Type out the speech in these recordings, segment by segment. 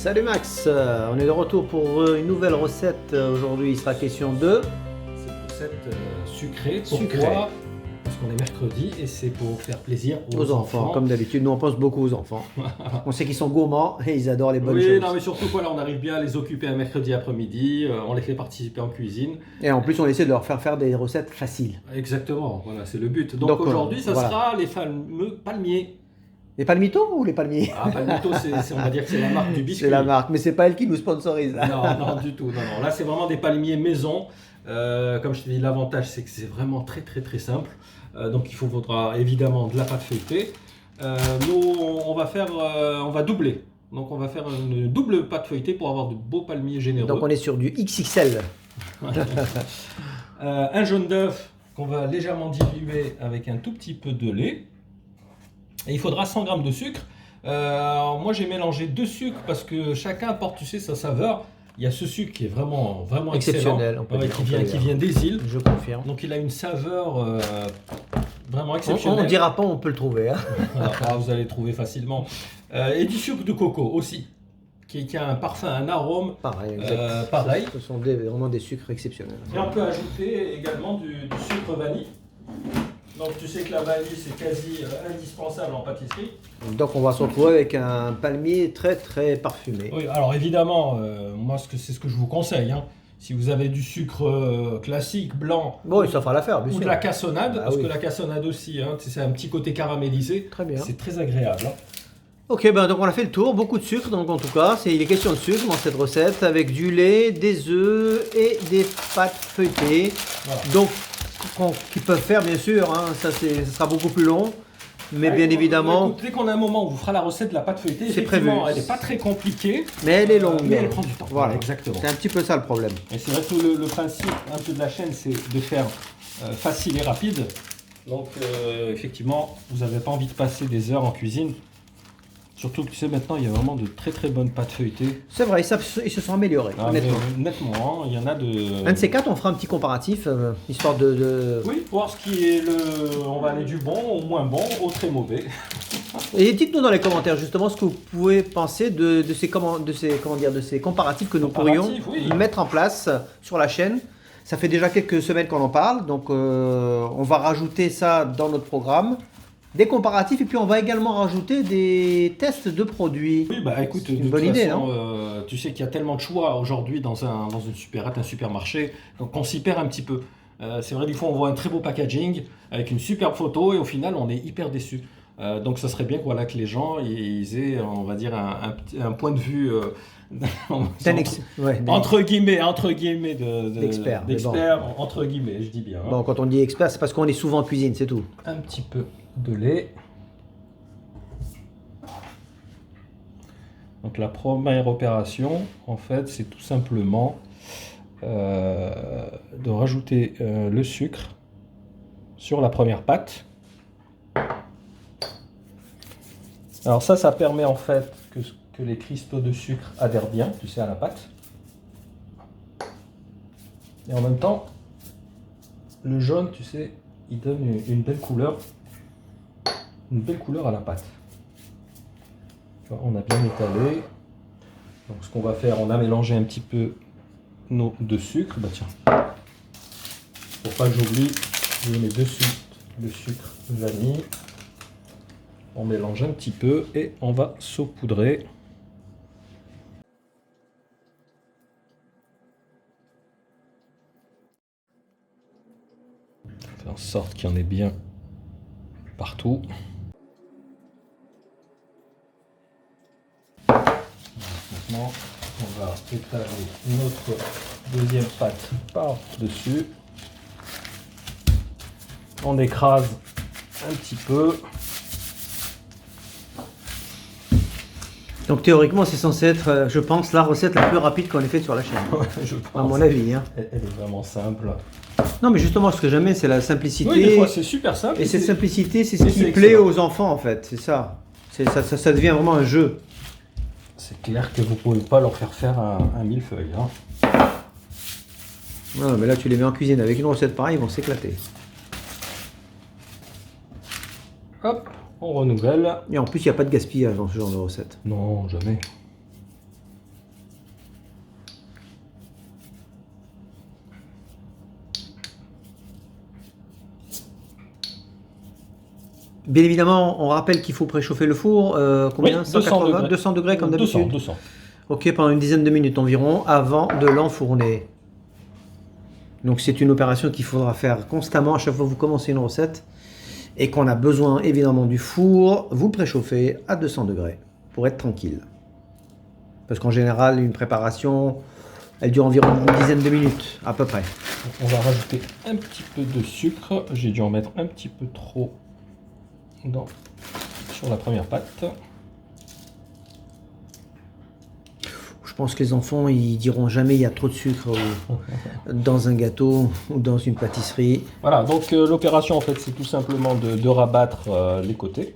Salut Max, on est de retour pour une nouvelle recette. Aujourd'hui, il sera question de... Cette recette sucrée, Sucrée. pourquoi? Parce qu'on est mercredi et c'est pour faire plaisir aux enfants. Comme d'habitude, nous on pense beaucoup aux enfants. On sait qu'ils sont gourmands et ils adorent les bonnes Oui, choses. non, mais surtout voilà, on arrive bien à les occuper un mercredi après-midi, on les fait participer en cuisine. Et en plus, on essaie de leur faire des recettes faciles. Exactement, voilà, c'est le but. Donc, Donc, aujourd'hui, ça voilà. sera les fameux palmiers. Les palmitos ou les palmiers? Ah, palmito, on va dire que c'est la marque du biscuit. C'est la marque, mais c'est pas elle qui nous sponsorise. Non, non, du tout. Non, non. Là, c'est vraiment des palmiers maison. Comme je te dis, l'avantage, c'est que c'est vraiment très, très, très simple. Donc, il faudra évidemment de la pâte feuilletée. Nous, on va doubler. Donc, on va faire une double pâte feuilletée pour avoir de beaux palmiers généreux. Donc on est sur du XXL. Un jaune d'œuf qu'on va légèrement diluer avec un tout petit peu de lait. Et il faudra 100 g de sucre. Moi, j'ai mélangé 2 sucres parce que chacun apporte, tu sais, sa saveur. Il y a ce sucre qui est vraiment Exceptionnel, excellent, qui vient des îles. Je confirme. Donc il a une saveur vraiment exceptionnelle. On ne dira pas, on peut le trouver. Hein. Alors, vous allez trouver facilement. Et du sucre de coco aussi, qui a un parfum, un arôme Pareil. pareil. Ce sont vraiment des sucres exceptionnels. Et on peut ajouter également du sucre vanille. Donc tu sais que la vanille c'est quasi indispensable en pâtisserie. Donc on va se retrouver avec un palmier très très parfumé. Oui, alors évidemment, moi c'est ce que je vous conseille. Hein. Si vous avez du sucre classique, blanc, Bon, ça fera l'affaire, bien ou sûr. de la cassonade, Bah parce oui. que la cassonade aussi, hein, c'est un petit côté caramélisé. Très bien. C'est très agréable. Hein. Ok, ben donc on a fait le tour, beaucoup de sucre, donc en tout cas, il est question de sucre dans cette recette, avec du lait, des œufs et des pâtes feuilletées. Voilà. Donc, qui peuvent faire bien sûr, hein, ça sera beaucoup plus long, mais Ouais, bien évidemment, écoute, dès qu'on a un moment où on vous fera la recette de la pâte feuilletée, C'est effectivement, prévu. elle n'est pas très compliquée. mais elle est longue. Mais elle prend du temps. Voilà, Exactement. c'est un petit peu ça le problème. Et c'est vrai que le principe un peu de la chaîne, c'est de faire facile et rapide. Donc effectivement, vous n'avez pas envie de passer des heures en cuisine. Surtout que tu sais, maintenant, il y a vraiment de très très bonnes pâtes feuilletées. C'est vrai, ils se sont améliorés, Ah, honnêtement. Honnêtement, hein, il y en a de... Un de ces quatre, on fera un petit comparatif, histoire de... Oui, pour voir ce qui est le... On va aller du bon au moins bon au très mauvais. Et dites-nous dans les commentaires justement ce que vous pouvez penser de ces comparatifs que nous pourrions Comparatifs, oui. mettre en place sur la chaîne. Ça fait déjà quelques semaines qu'on en parle, donc on va rajouter ça dans notre programme. Des comparatifs et puis on va également rajouter des tests de produits. Oui, bah écoute, C'est une de bonne toute idée, façon, tu sais qu'il y a tellement de choix aujourd'hui dans une supérette, un supermarché, donc on s'y perd un petit peu. C'est vrai, des fois on voit un très beau packaging avec une superbe photo et au final on est hyper déçu. Donc ça serait bien que, voilà, que les gens ils aient, on va dire, un point de vue entre guillemets D'expert, mais entre guillemets, je dis bien. Hein. Bon, quand on dit expert, c'est parce qu'on est souvent en cuisine, c'est tout. Un petit peu de lait. Donc la première opération, en fait, c'est tout simplement de rajouter le sucre sur la première pâte. Alors ça permet en fait que les cristaux de sucre adhèrent bien, tu sais, à la pâte. Et en même temps, le jaune, tu sais, il donne une belle couleur à la pâte. On a bien étalé. Donc ce qu'on va faire, on a mélangé un petit peu nos deux sucres. Bah tiens, pour pas que j'oublie, je mets dessus le sucre vanille. On mélange un petit peu et on va saupoudrer. Faire en sorte qu'il y en ait bien partout. Maintenant, on va étaler notre deuxième pâte par-dessus. On écrase un petit peu. Donc théoriquement, c'est censé être, je pense, la recette la plus rapide qu'on ait faite sur la chaîne. Je pense. À mon avis. Hein. Elle est vraiment simple. Non, mais justement, ce que j'aime, c'est la simplicité. Oui, des fois c'est super simple. Et cette simplicité, c'est ce mais qui c'est plaît excellent. aux enfants, en fait. C'est ça. Ça devient vraiment un jeu. C'est clair que vous pouvez pas leur faire un millefeuille. Hein. Non, mais là, tu les mets en cuisine avec une recette pareille, ils vont s'éclater. Hop, on renouvelle. Et en plus, il n'y a pas de gaspillage dans ce genre de recette. Non, jamais. Bien évidemment, on rappelle qu'il faut préchauffer le four, combien? Oui, 200 degrés. 200 degrés comme 200, d'habitude. 200. Ok, pendant une dizaine de minutes environ avant de l'enfourner. Donc c'est une opération qu'il faudra faire constamment à chaque fois que vous commencez une recette et qu'on a besoin évidemment du four. Vous le préchauffez à 200 degrés pour être tranquille. Parce qu'en général, une préparation, elle dure environ une dizaine de minutes à peu près. On va rajouter un petit peu de sucre. J'ai dû en mettre un petit peu trop sur la première pâte. Je pense que les enfants, ils diront jamais il y a trop de sucre dans un gâteau ou dans une pâtisserie. Voilà, donc l'opération en fait c'est tout simplement de rabattre les côtés.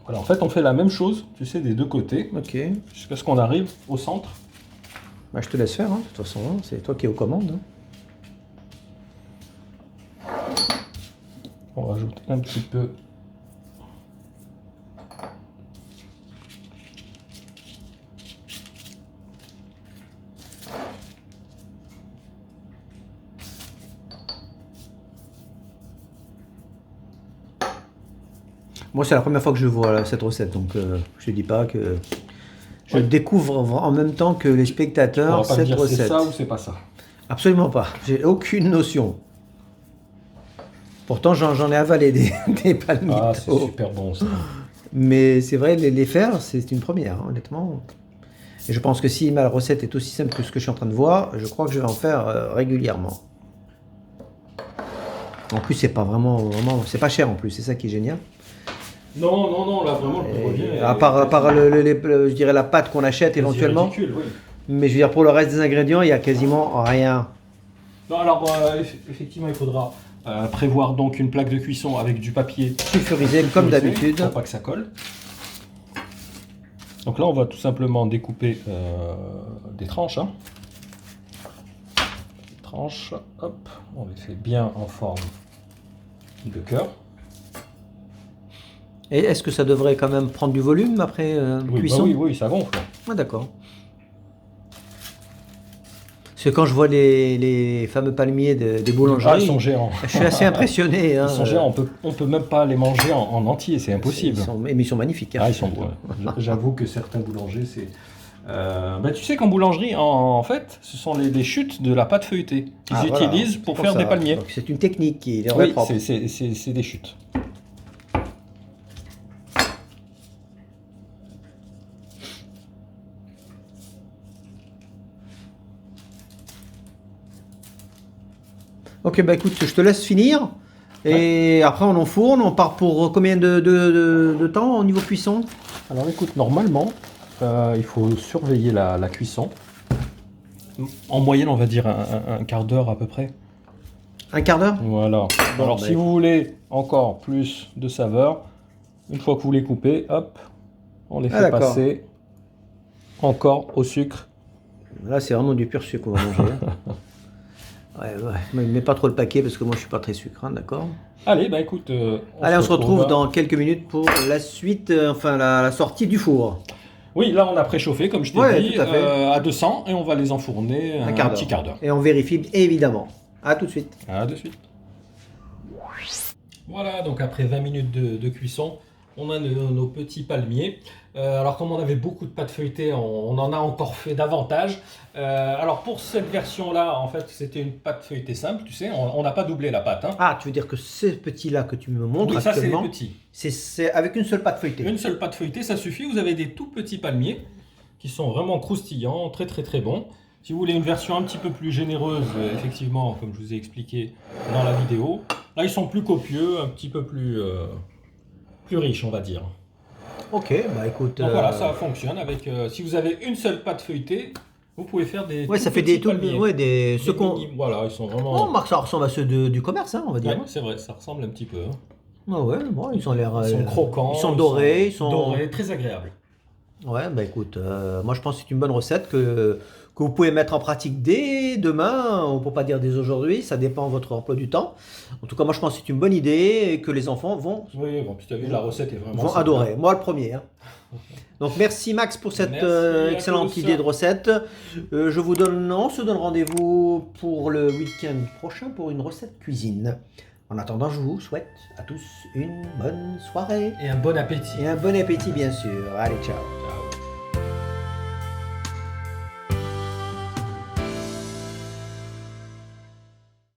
Voilà, en fait on fait la même chose, tu sais, des deux côtés, Ok. jusqu'à ce qu'on arrive au centre. Bah, je te laisse faire, hein. De toute façon, hein. C'est toi qui es aux commandes. Hein. On rajoute un petit peu. Moi, c'est la première fois que je vois là, cette recette, donc je ne dis pas que je découvre en même temps que les On spectateurs va pas me cette dire c'est recette. ça ou c'est pas ça. Absolument pas. J'ai aucune notion. Pourtant, j'en ai avalé des palmitos. Ah, c'est super bon ça. Mais c'est vrai, les faire, c'est une première, hein, honnêtement. Et je pense que si ma recette est aussi simple que ce que je suis en train de voir, je crois que je vais en faire régulièrement. En plus, c'est pas vraiment, c'est pas cher en plus, c'est ça qui est génial. Non, là vraiment le revient. À part je dirais la pâte qu'on achète éventuellement. Ridicule, oui. Mais je veux dire, pour le reste des ingrédients, il n'y a quasiment rien. Non, alors effectivement, il faudra prévoir donc une plaque de cuisson avec du papier Sulfurisé comme d'habitude. pour pas que ça colle. Donc là, on va tout simplement découper des tranches. Hein. Des tranches, hop, on les fait bien en forme de cœur. Et est-ce que ça devrait quand même prendre du volume après cuisson? Oui, ça gonfle. Ah, d'accord. Parce que quand je vois les fameux palmiers des boulangeries, Ah, ils sont géants. je suis assez impressionné. Hein, Ils sont géants, on peut même pas les manger en entier, c'est impossible. Mais ils sont magnifiques. Hein. Ah, ils sont beaux. J'avoue que certains boulangers, c'est... tu sais qu'en boulangerie, en fait, ce sont les chutes de la pâte feuilletée qu'ils utilisent pour faire des palmiers. C'est une technique qui est Oui, propre. c'est des chutes. Ok, bah écoute, je te laisse finir. Et après, on enfourne. On part pour combien de temps au niveau cuisson? Alors écoute, normalement, il faut surveiller la cuisson. En moyenne, on va dire un quart d'heure à peu près. Un quart d'heure? Voilà. Bon, alors si vous voulez encore plus de saveur, une fois que vous les coupez, hop, on les fait passer encore au sucre. Là, c'est vraiment du pur sucre qu'on va manger. Ouais. Mais mets pas trop le paquet parce que moi je suis pas très sucre, hein, d'accord? Allez, bah écoute, on se retrouve dans quelques minutes pour la suite, enfin la sortie du four. Oui, là on a préchauffé, comme je t'ai dit, à 200 et on va les enfourner un petit quart d'heure. Et on vérifie évidemment. À tout de suite. À de suite. Voilà, donc après 20 minutes de cuisson, on a nos petits palmiers. Alors comme on avait beaucoup de pâte feuilletée, on en a encore fait davantage. Alors pour cette version-là, en fait, c'était une pâte feuilletée simple, tu sais, on n'a pas doublé la pâte. Hein. Ah, tu veux dire que ces petits-là que tu me montres oui, ça c'est les actuellement, petits. C'est avec une seule pâte feuilletée. Une seule pâte feuilletée, ça suffit. Vous avez des tout petits palmiers qui sont vraiment croustillants, très très très bons. Si vous voulez une version un petit peu plus généreuse, effectivement, comme je vous ai expliqué dans la vidéo, là ils sont plus copieux, un petit peu plus riches, on va dire. Ok, bah écoute. Donc voilà, ça fonctionne avec. Si vous avez une seule pâte feuilletée, vous pouvez faire des. Ouais, ça fait des palmiers. Voilà, ils sont vraiment. Oh, Marc, ça ressemble à ceux du commerce, hein, on va dire. Ouais, c'est vrai, ça ressemble un petit peu. Hein. Ah ouais, bon, ils ont l'air. Ils sont croquants. Ils sont dorés, dorés, très agréables. Ouais, bah écoute, moi je pense que c'est une bonne recette que vous pouvez mettre en pratique dès demain, ou pour pas dire dès aujourd'hui, ça dépend de votre emploi du temps. En tout cas, moi je pense que c'est une bonne idée et que les enfants Oui, bon, puis tu as vu, la recette est vraiment vont simple, adorer. hein. Moi le premier, hein. Donc merci Max pour cette Merci à excellente tous. idée de recette. On se donne rendez-vous pour le week-end prochain pour une recette cuisine. En attendant, je vous souhaite à tous une bonne soirée Et un bon appétit. et un bon appétit bien sûr. Allez, ciao.